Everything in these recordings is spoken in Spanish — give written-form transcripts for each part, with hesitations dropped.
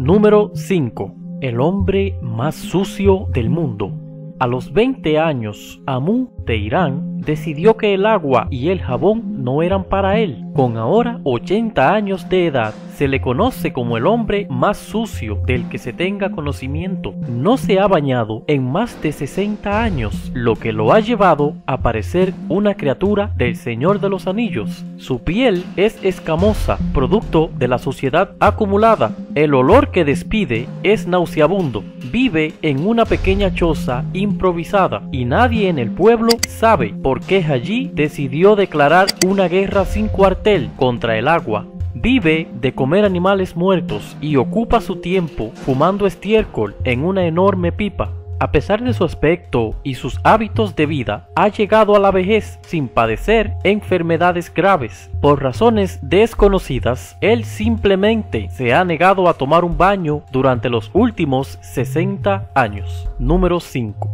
Número 5. El hombre más sucio del mundo. A los 20 años, Amun de Irán decidió que el agua y el jabón no eran para él. Con ahora 80 años de edad, se le conoce como el hombre más sucio del que se tenga conocimiento. No se ha bañado en más de 60 años, lo que lo ha llevado a parecer una criatura del Señor de los Anillos. Su piel es escamosa, producto de la suciedad acumulada. El olor que despide es nauseabundo. Vive en una pequeña choza improvisada y nadie en el pueblo sabe por qué allí decidió declarar una guerra sin cuartel contra el agua. Vive de comer animales muertos y ocupa su tiempo fumando estiércol en una enorme pipa. A pesar de su aspecto y sus hábitos de vida, ha llegado a la vejez sin padecer enfermedades graves. Por razones desconocidas, él simplemente se ha negado a tomar un baño durante los últimos 60 años. Número 5.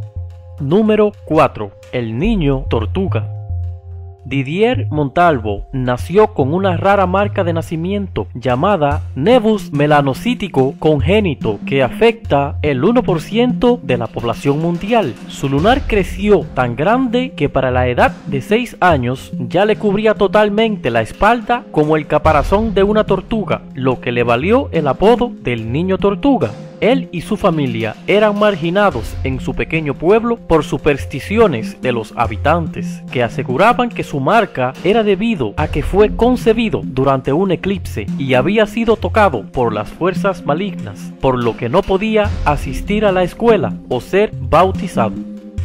Número 4. El niño tortuga. Didier Montalvo nació con una rara marca de nacimiento llamada nevus melanocítico congénito que afecta el 1% de la población mundial. Su lunar creció tan grande que para la edad de 6 años ya le cubría totalmente la espalda como el caparazón de una tortuga, lo que le valió el apodo del niño tortuga. Él y su familia eran marginados en su pequeño pueblo por supersticiones de los habitantes, que aseguraban que su marca era debido a que fue concebido durante un eclipse y había sido tocado por las fuerzas malignas, por lo que no podía asistir a la escuela o ser bautizado.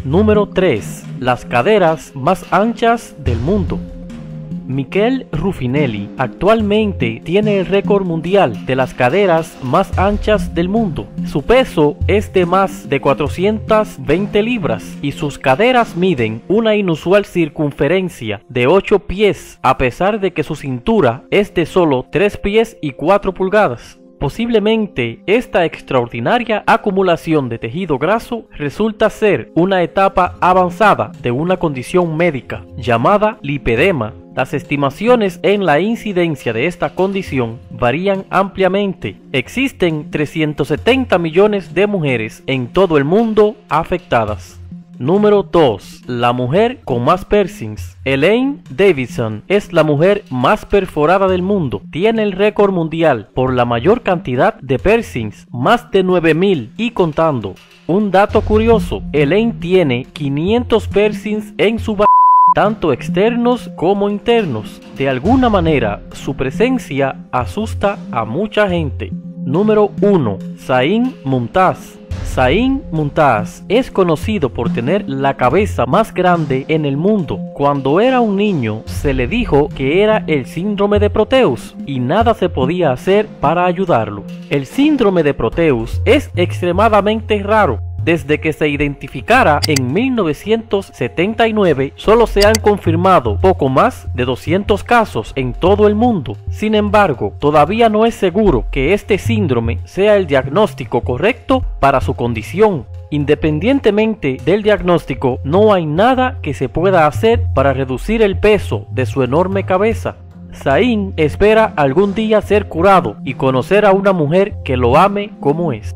Número 3. Las caderas más anchas del mundo. Michel Ruffinelli actualmente tiene el récord mundial de las caderas más anchas del mundo. Su peso es de más de 420 libras y sus caderas miden una inusual circunferencia de 8 pies, a pesar de que su cintura es de solo 3 pies y 4 pulgadas. Posiblemente esta extraordinaria acumulación de tejido graso resulta ser una etapa avanzada de una condición médica llamada lipedema. Las estimaciones en la incidencia de esta condición varían ampliamente. Existen 370 millones de mujeres en todo el mundo afectadas. Número 2. La mujer con más piercings. Elaine Davidson es la mujer más perforada del mundo. Tiene el récord mundial por la mayor cantidad de piercings, más de 9000 y contando. Un dato curioso, Elaine tiene 500 piercings en su tanto externos como internos. De alguna manera, su presencia asusta a mucha gente. Número 1. Zayn Mumtaz. Zayn Mumtaz es conocido por tener la cabeza más grande en el mundo. Cuando era un niño, se le dijo que era el síndrome de Proteus y nada se podía hacer para ayudarlo. El síndrome de Proteus es extremadamente raro. Desde que se identificara en 1979, solo se han confirmado poco más de 200 casos en todo el mundo. Sin embargo, todavía no es seguro que este síndrome sea el diagnóstico correcto para su condición. Independientemente del diagnóstico, no hay nada que se pueda hacer para reducir el peso de su enorme cabeza. Zayn espera algún día ser curado y conocer a una mujer que lo ame como es.